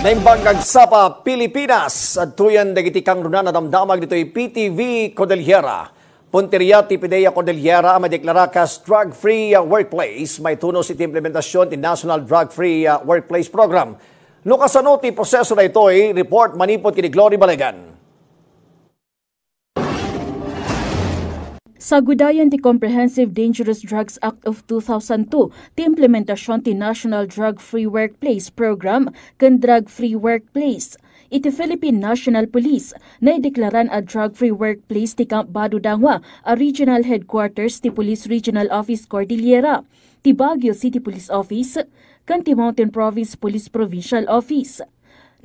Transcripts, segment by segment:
Naimbangag sa Pilipinas at tuyan dagiti kang runa na damdamag dito'y PTV Cordillera. Punteriya ti Pidea Cordillera madeklara kas drug-free workplace. May tunos iti implementasyon ti National Drug-Free Workplace Program. No kasano ti proseso na ito'y report manipot kini Glory Balegan. Sa gudayan ti Comprehensive Dangerous Drugs Act of 2002, ti implementasyon ti National Drug-Free Workplace Program ken Drug-Free Workplace. Iti Philippine National Police na ideklaran a drug-free workplace ti Camp Badudangwa, a regional headquarters ti Police Regional Office Cordillera, ti Baguio City Police Office, ken ti Mountain Province Police Provincial Office.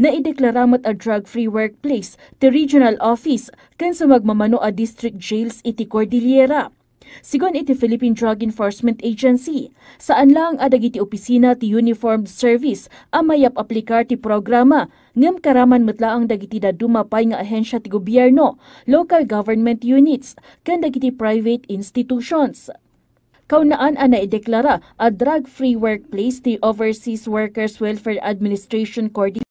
Naideklaramat a drug-free workplace ti Regional Office kan sa magmamano a district jails iti Cordillera. Sigon iti Philippine Drug Enforcement Agency, saan lang adag iti opisina ti Uniformed Service ang mayap aplikar ti programa, ngem karaman matlaang dagiti dadumapay nga ahensya ti gobyerno, local government units, kan dagiti private institutions. Kaunaan ang naideklara a drug-free workplace ti Overseas Workers Welfare Administration Cordillera.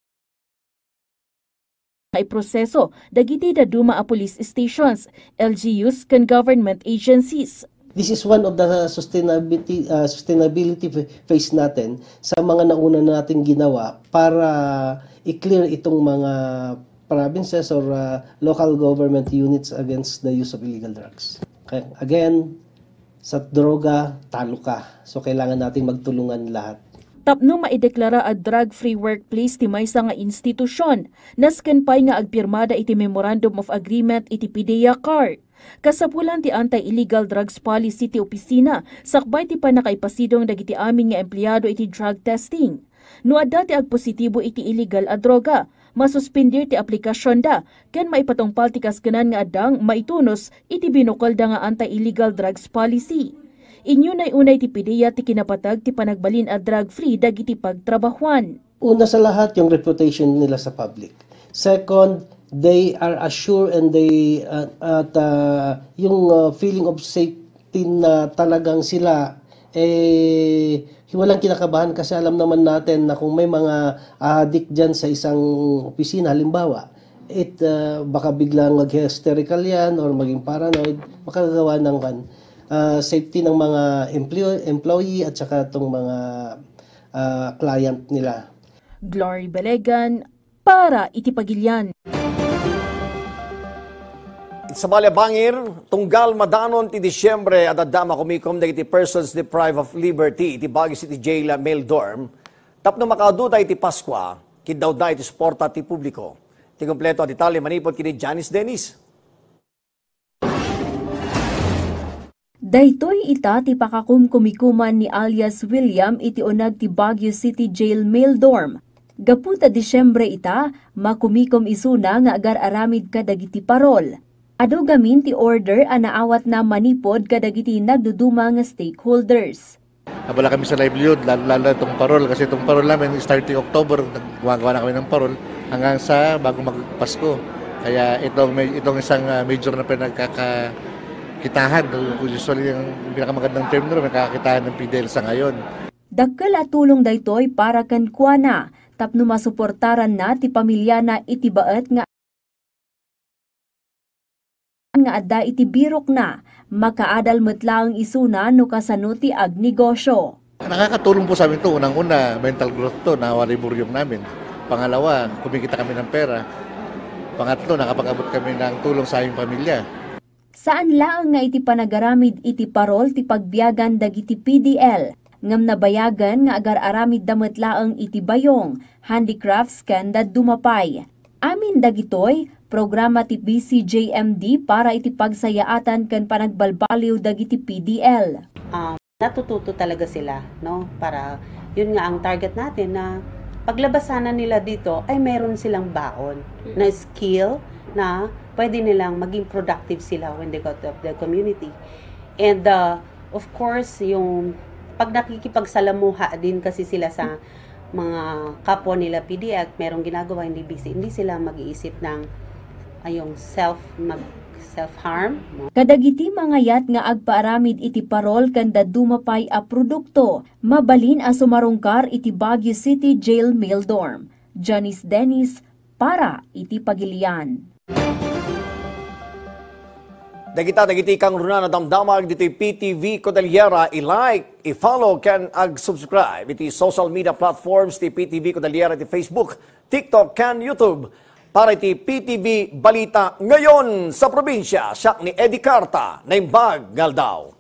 Ay proseso dagiti daduma a police stations, LGUs ken government agencies. This is one of the sustainability phase natin sa mga nauna nating ginawa para i-clear itong mga provinces or local government units against the use of illegal drugs. Okay. Again, sa droga, talo ka. So kailangan nating magtulungan lahat. Tapno maideklara a drug-free workplace ti maysa nga institusyon, nasken pay nga agpirmada iti Memorandum of Agreement iti PDEA CAR. Kasapulan ti Anti-Illegal Drugs Policy ti opisina, sakbay ti panakaipasidong dagiti amin nga empleyado iti drug testing. No adda ti agpositibo iti illegal a droga, masuspindir ti aplikasyon da, ken maipatungpal ti kaskenan nga adang maitunos iti binukol da nga Anti-Illegal Drugs Policy. Inyo na unay ti PDEA ti kinapatag ti panagbalin a drug-free dagiti pagtrabahuan. Una sa lahat, yung reputation nila sa public. Second, they are assured and they yung feeling of safety na talagang sila walang kinakabahan kasi alam naman natin na kung may mga addict dyan sa isang opisina, halimbawa, baka biglang mag-hysterical yan or maging paranoid, makagawa ng safety ng mga employee at saka itong mga client nila. Glory Balegan para iti Pagilian. Sa Balabangir, tunggal madanon ti Disyembre at adama kumikom dagiti persons deprived of liberty iti Baguio City Jail Mail Dorm. Tapno makaduda iti Paskwa, kidaw da iti suporta ti publiko. Ti kompleto at detalye manipod kini Janice Dennis. Daytoy ita ti pakakumkumikuman ni alias William iti unag ti Baguio City Jail Mail Dorm. Gaputa Disyembre ita, makumikom isuna nga agar aramid kadagiti parol. Ado gamin ti order anaawat na manipod kadagiti nagduduma nga stakeholders. Abala kami sa livelihood, lalo itong parol kasi itong parol namin starting October, nagwagawa na kami ng parol hanggang sa bago magpasko. Kaya itong isang major na pinagkakakitahan, usually yung pinakamagandang term nila, nakakakitahan ng PDL sa ngayon. Dakkel at tulong daytoy para kan kuana, tapno masuportaran na ti pamilya na itibaet nga adda iti birok na, makaadal metlaang isuna no kasano ti ag negosyo. Nakakatulong po sa amin ito. Unang-una, mental growth to, nawariburyong namin. Pangalawa, kumikita kami ng pera. Pangatlo, nakapag-abot kami ng tulong sa aming pamilya. Saan laang nga iti panagaramid iti parol ti pagbiyagan dagiti PDL, ngam nabayagan nga agar-aramid damet laang iti bayong, handicrafts ken dumapay. Amin dagitoy, programa ti BCJMD para iti pagsayaatan ken panagbalbaliw dagiti PDL. Natututo talaga sila, no? Para yun nga ang target natin na paglabasanan nila dito ay meron silang baon na skill na pwede nilang maging productive sila when they go to the community. And of course, yung pag nakikipagsalamuha din kasi sila sa mga kapwa nila PD at merong ginagawa hindi busy, hindi sila mag-iisip ng self-harm. Kadagiti mga yat nga agpaaramid iti parol kanda dumapay a produkto, mabalin a sumarungkar iti Baguio City Jail Mail Dorm. Janice Dennis para iti Pagilian. Dagiti kang runa na damdamag dito'y PTV Cordillera, i-like, i-follow, can ag-subscribe iti social media platforms ti PTV Cordillera iti Facebook, TikTok, can YouTube. Para iti PTV Balita ngayon sa probinsya, siya ni Eddie Carta na imbag Galdaw.